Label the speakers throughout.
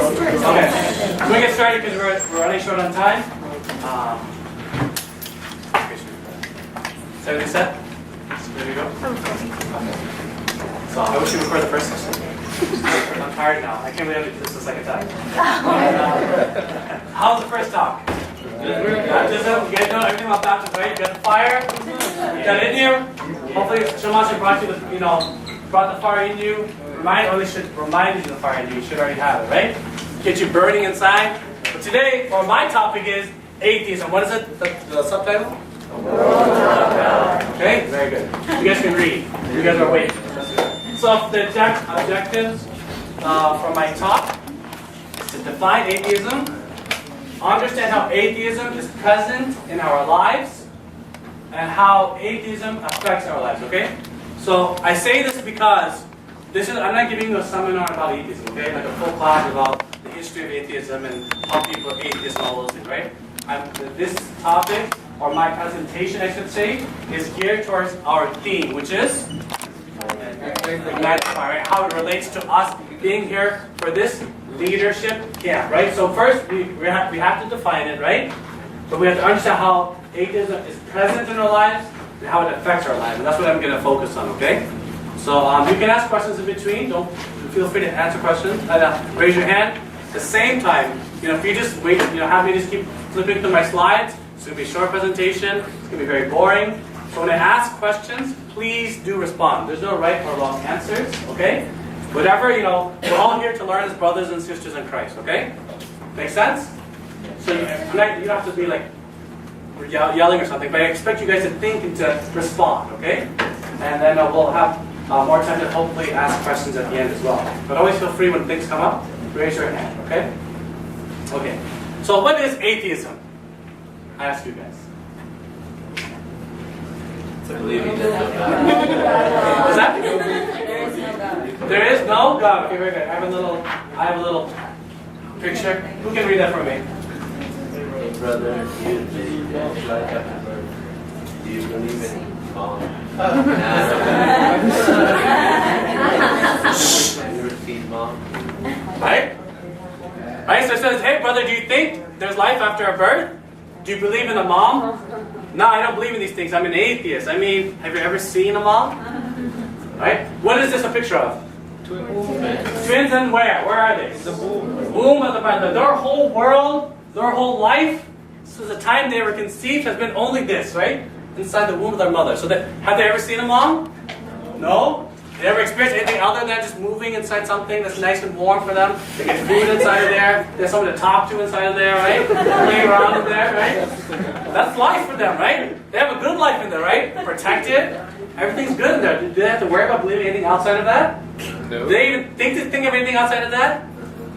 Speaker 1: Okay, so we get started because we're running short on time. Is everything set? There you go. Okay. So I wish you would record the first session. I'm tired now. I can't believe this is the second time. How's the first talk? Baptism. You guys know everything about baptism, right? You got the fire. You got it in you. Hopefully, Shamash brought you the, brought the fire in you. Should remind you of the fire in you. You should already have it, right? Get you burning inside. But today, or my topic is atheism. What is it? The subtitle? Okay, very good. You guys can read. You guys are awake. So the objectives for my talk is to define atheism, understand how atheism is present in our lives, and how atheism affects our lives, okay? So I say this because I'm not giving you a seminar about atheism, okay? Like a full class about the history of atheism and how people are atheists and all those things, right? This topic, or my presentation I should say, is geared towards our theme, which is right? How it relates to us being here for this leadership camp, right? So first, we have to define it, right? But we have to understand how atheism is present in our lives and how it affects our lives. And that's what I'm going to focus on, okay? So you can ask questions in between. Don't feel free to answer questions. Raise your hand. At the same time, if you just wait, have me just keep flipping through my slides. It's going to be a short presentation. It's going to be very boring. So when I ask questions, please do respond. There's no right or wrong answers, okay? Whatever, we're all here to learn as brothers and sisters in Christ, okay? Make sense? So you don't have to be like yelling or something, but I expect you guys to think and to respond, okay? And then we'll have more time to hopefully ask questions at the end as well. But always feel free when things come up, raise your hand, okay? Okay. So what is atheism? I ask you guys.
Speaker 2: To believe in God.
Speaker 1: What's that? There is no God. Okay, very good. I have a little picture. Who can read that for me?
Speaker 2: Hey brother, do you believe in life after birth? Do you believe in God? And your feet, mom.
Speaker 1: Right? Right? So it says, hey brother, do you think there's life after a birth? Do you believe in a mom? No, I don't believe in these things. I'm an atheist. I mean, have you ever seen a mom? Right? What is this a picture of? Twins and where? Where are they? The womb. Womb of the mother. Their whole world, their whole life, since the time they were conceived, has been only this, right? Inside the womb of their mother. So have they ever seen a mom? No? They ever experienced anything other than just moving inside something that's nice and warm for them? They get food inside of there. There's someone to talk to inside of there, right? Playing around in there, right? That's life for them, right? They have a good life in there, right? Protected. Everything's good in there. Do they have to worry about believing anything outside of that? No. Do they even think of anything outside of that?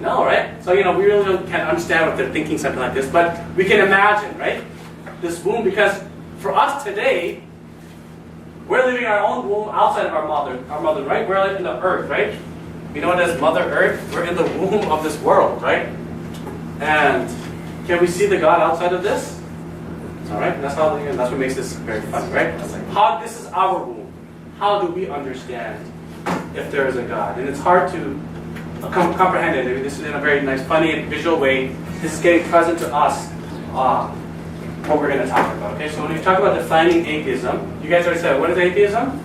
Speaker 1: No, right? So, we really can't understand what they're thinking, something like this. But we can imagine, right? This womb, because for us today, we're living our own womb outside of our mother, right? We're like in the earth, right? You know what is Mother Earth? We're in the womb of this world, right? And can we see the God outside of this? All right, that's what makes this very fun, right? This is our womb. How do we understand if there is a God? And it's hard to comprehend it. I mean, this is in a very nice, funny, and visual way. This is getting present to us. What we're going to talk about. Okay, so when we talk about defining atheism, you guys already said, what is atheism?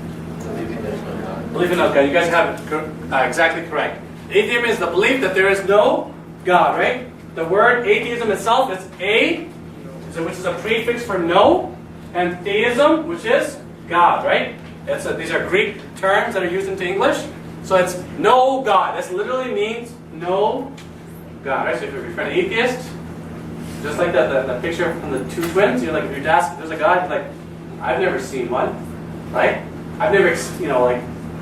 Speaker 1: Belief in no God. You guys have it exactly correct. Atheism is the belief that there is no God, right? The word atheism itself is which is a prefix for no, and theism, which is God, right? These are Greek terms that are used into English. So it's no God. This literally means no God, right? So if you're an atheist, just like the picture from the two twins, if you're asked if there's a God, you're like, I've never seen one, right? I've never,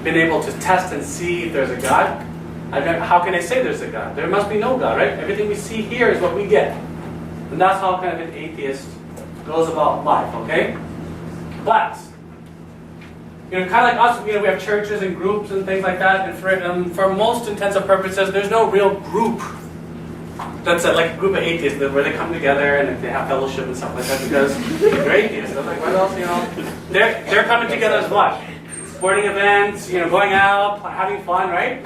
Speaker 1: been able to test and see if there's a God. How can I say there's a God? There must be no God, right? Everything we see here is what we get. And that's how kind of an atheist goes about life, okay? But, kind of like us, we have churches and groups and things like that, and for most intents and purposes, there's no real group that's like a group of atheists where they come together and they have fellowship and stuff like that because they're atheists. They're like, what else, They're coming together as what? Sporting events, going out, having fun, right?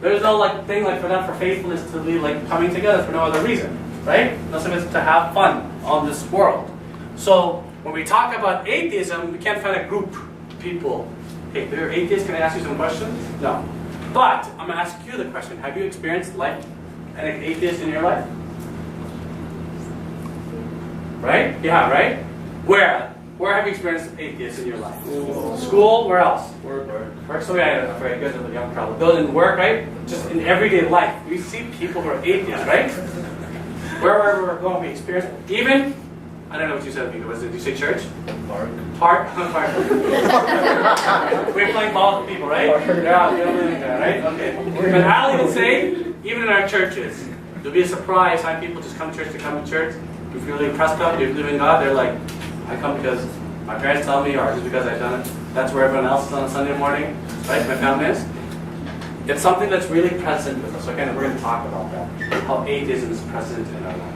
Speaker 1: There's no like thing like for them for faithfulness to be like coming together for no other reason, right? Unless it's to have fun on this world. So when we talk about atheism, we can't find a group of people. Hey, if you're atheist, can I ask you some questions? No. But I'm gonna ask you the question: have you experienced life and an atheist in your life? Right? Yeah, right? Where? Where have you experienced atheists in your life? School. Where else? Work. So yeah, I'm afraid you guys are the young crowd. Those in work, right? Just in everyday life, we see people who are atheists, right? Wherever we're going, we experience it. Even, I don't know what you said, Vika. Did you say church? Park. We're playing ball with people, right? Yeah, right? Okay. But Ali would say, even in our churches, there'll be a surprise how people just come to church. If you're really pressed up, you believe in God, they're like, I come because my parents tell me, or just because I've done it. That's where everyone else is on a Sunday morning, right? My family is. It's something that's really present with us. Okay, and we're going to talk about that. How atheism is present in our life.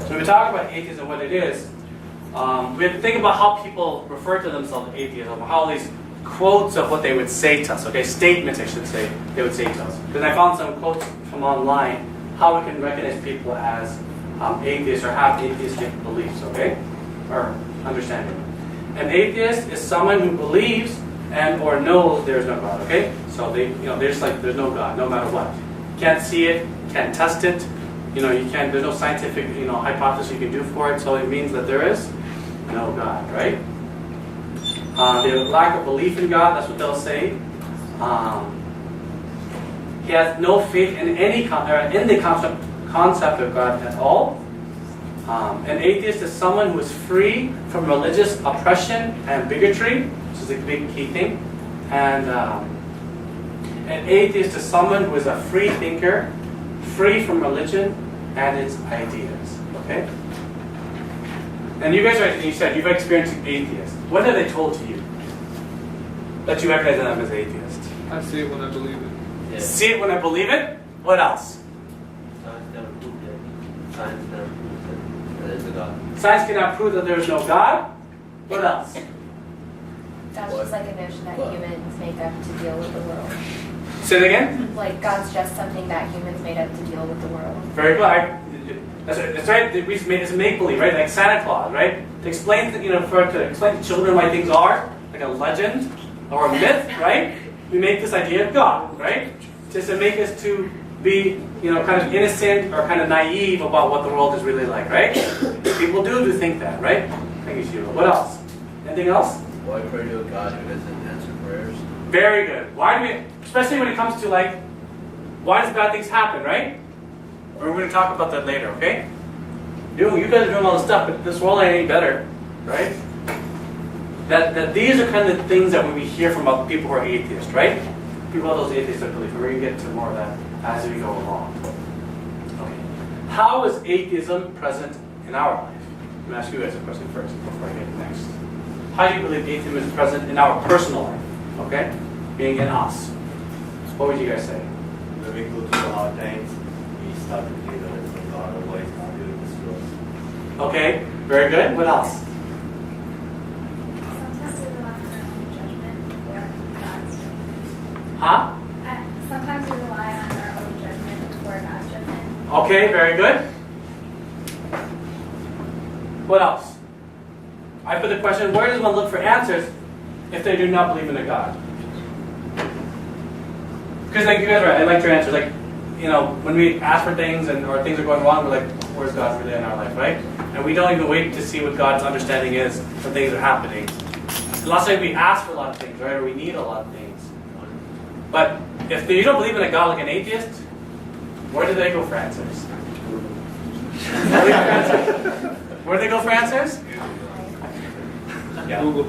Speaker 1: So when we talk about atheism, what it is, we have to think about how people refer to themselves as atheism, how these quotes of what they would say to us, okay, statements I should say, they would say to us. Because I found some quotes from online, how we can recognize people as atheists or have atheistic beliefs, okay, or understanding. An atheist is someone who believes and or knows there is no God, okay? So they're just like, there's no God, no matter what. Can't see it, can't test it, there's no scientific, hypothesis you can do for it, so it means that there is no God, right? They have a lack of belief in God, that's what they'll say. He has no faith in in the concept of God at all. An atheist is someone who is free from religious oppression and bigotry, which is a big key thing. And an atheist is someone who is a free thinker, free from religion and its ideas. Okay? And you guys you said you've experienced atheists. What have they told to you that you recognize them as atheists?
Speaker 3: I see it when I believe it.
Speaker 2: Yeah.
Speaker 1: See it when I believe it? What else?
Speaker 2: Science never proved that there is a
Speaker 1: Science cannot prove that there is no
Speaker 2: God.
Speaker 1: God. What else?
Speaker 4: That's just like a notion that humans make up to deal with the world.
Speaker 1: Say it again.
Speaker 4: Like God's just something that humans made up to deal with the world.
Speaker 1: Very good. That's right. It's a make-believe, right? Like Santa Claus, right? To explain, to explain to children why things are, like a legend or a myth, right? We make this idea of God, right? Just to make us to be, kind of innocent or kind of naive about what the world is really like, right? People do think that, right? Thank you, Sheila. What else? Anything else?
Speaker 2: Why pray to a God who doesn't answer prayers?
Speaker 1: Very good. Why do we, especially when it comes to like, why does bad things happen, right? We're going to talk about that later, okay? You guys are doing all this stuff, but this world ain't any better, right? That these are kind of the things that we hear from people who are atheists, right? People are those atheists that believe. We're going to get to more of that as we go along. Okay. How is atheism present in our life? I'm going to ask you guys a question first before I get to next. How do you believe atheism is present in our personal life? Okay? Being in us. What would you guys say?
Speaker 5: When we go through the hard times, we start to believe that it's God, otherwise not doing this to us.
Speaker 1: Okay, very good. What else?
Speaker 6: Sometimes we rely on our own judgment before God's judgment.
Speaker 1: Huh?
Speaker 6: Sometimes we rely on our own judgment before God's judgment.
Speaker 1: Okay, very good. What else? I put the question, where does one look for answers if they do not believe in a God? Because like you guys are right, I like your answers. Like, when we ask for things or things are going wrong, we're like, where's God really in our life, right? And we don't even wait to see what God's understanding is when things are happening. Lots of times we ask for a lot of things, right? Or we need a lot of things. But if you don't believe in a God like an atheist, where do they go for answers? Where do they go for answers?
Speaker 3: Yeah. Google.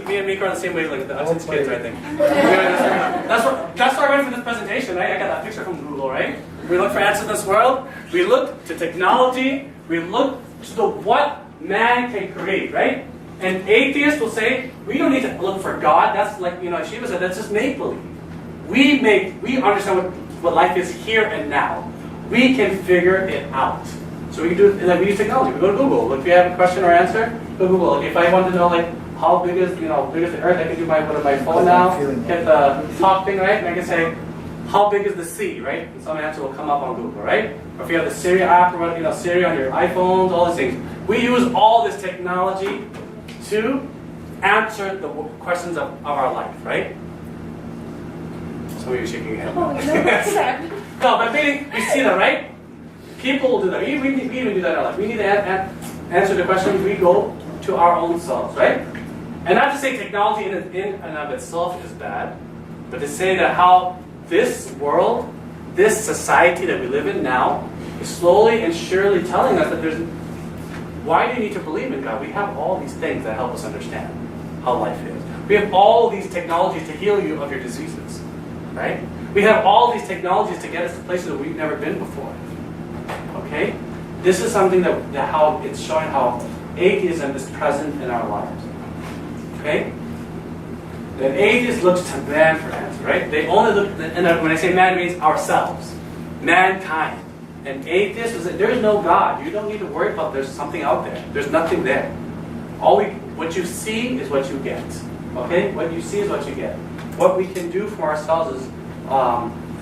Speaker 1: Me and Mika are on the same wavelength. The Hudson's kids, I think. That's why I went for this presentation, right? I got that picture from Google, right? We look for answers in this world. We look to technology. We look to what man can create, right? And atheists will say, we don't need to look for God. That's like, Shiva said, that's just make-believe. We understand what life is here and now. We can figure it out. So we can do, like we use technology. We go to Google. If we have a question or answer, Go Google. Like if I want to know like how big is big is the Earth, I can do my phone now, hit the top thing, right? And I can say, how big is the sea, right? And some answer will come up on Google, right? Or if you have the Siri app or Siri on your iPhones, all these things. We use all this technology to answer the questions of our life, right? Some of you are shaking your head.
Speaker 4: Oh, no, that's sad.
Speaker 1: No, but meaning, we see that, right? People will do that. We even do that in our life. We need to answer the questions. We go to our own selves, right? And not to say technology in and of itself is bad, but to say that how this world, this society that we live in now, is slowly and surely telling us that why do you need to believe in God? We have all these things that help us understand how life is. We have all these technologies to heal you of your diseases, right? We have all these technologies to get us to places that we've never been before. Okay? This is something that how it's showing how atheism is present in our lives. Okay? The atheist looks to man for answer, right? They only look, and when I say man, it means ourselves, mankind. And atheist is that there is no God. You don't need to worry about there's something out there. There's nothing there. What you see is what you get. Okay? What you see is what you get. What we can do for ourselves is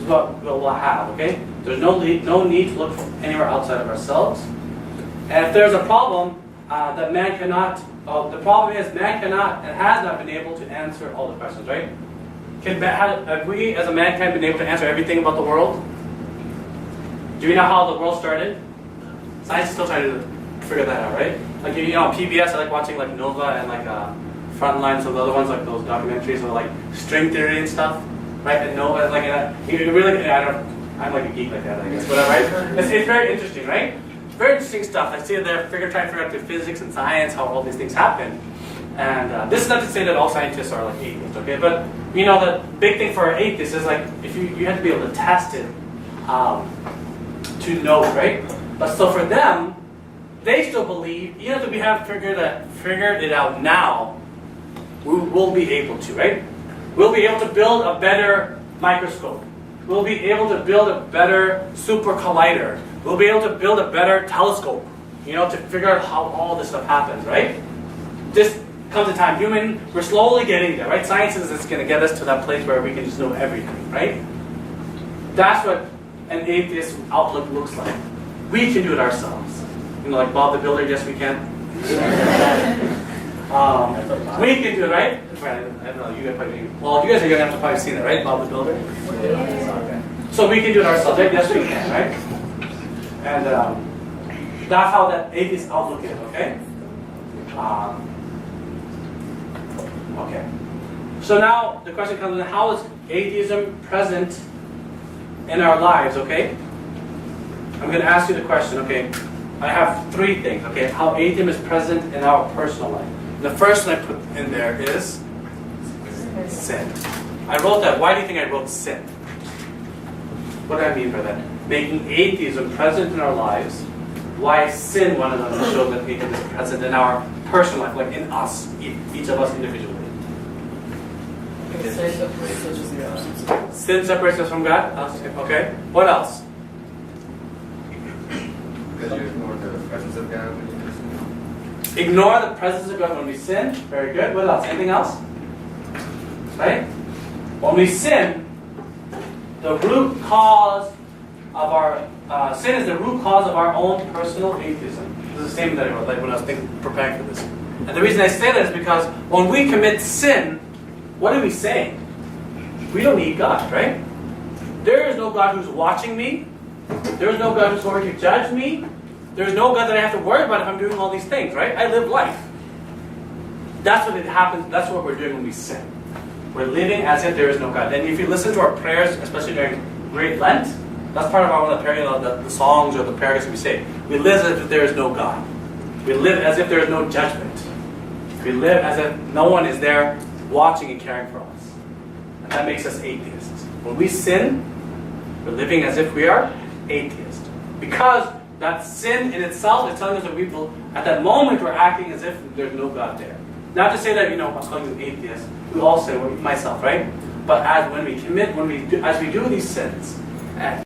Speaker 1: what we'll have. Okay? There's no need to look anywhere outside of ourselves. And if there's a problem that man cannot, the problem is man cannot and has not been able to answer all the questions, right? Have we as a mankind been able to answer everything about the world? Do you know how the world started? Science is still trying to figure that out, right? Like PBS, I like watching like Nova and like Frontline, so the other ones like those documentaries with like string theory and stuff, right? And Nova, like I'm like a geek like that, I guess, whatever, right? It's very interesting, right? Very interesting stuff. I see they're trying to figure out the physics and science, how all these things happen. And this is not to say that all scientists are like atheists, okay? But the big thing for atheists is like if you have to be able to test it to know, right? But so for them, they still believe, even if we have figured it out now, we'll be able to, right? We'll be able to build a better microscope. We'll be able to build a better super collider. We'll be able to build a better telescope, to figure out how all this stuff happens, right? This comes a time. We're slowly getting there, right? Science is going to get us to that place where we can just know everything, right? That's what an atheist outlook looks like. We can do it ourselves. Like Bob the Builder, yes we can. We can do it, right? I don't know, you guys probably, well, you guys are going to have to probably see that, right? Bob the Builder? Yeah. So we can do it ourselves, right? Yes we can, right? And that's how that atheist outlook is, okay? Okay. So now the question comes in, how is atheism present in our lives, okay? I'm going to ask you the question, okay? I have three things, okay? How atheism is present in our personal life. The first one I put in there is sin. I wrote that. Why do you think I wrote sin? What do I mean by that? Making atheism present in our lives. Why sin, one of them, to show that atheism is present in our personal life, like in us, each of us individually. Sin separates us from God? Okay. What else?
Speaker 7: Because you ignore the presence of God when you do sin.
Speaker 1: Ignore the presence of God when we sin. Very good. What else? Anything else? Right? When we sin, the root cause of our sin is the root cause of our own personal atheism. This is the statement that I wrote when I was preparing for this. And the reason I say that is because when we commit sin, what are we saying? We don't need God, right? There is no God who's watching me. There is no God who's going to judge me. There is no God that I have to worry about if I'm doing all these things, right? I live life. That's what it happens. That's what we're doing when we sin. We're living as if there is no God. And if you listen to our prayers, especially during Great Lent, that's part of one of the songs or the prayers we say. We live as if there is no God. We live as if there is no judgment. We live as if no one is there watching and caring for us. And that makes us atheists. When we sin, we're living as if we are atheists. Because that sin in itself is telling us that at that moment we're acting as if there's no God there. Not to say that, I'm calling you atheist. We all say, myself, right? But as we do these sins,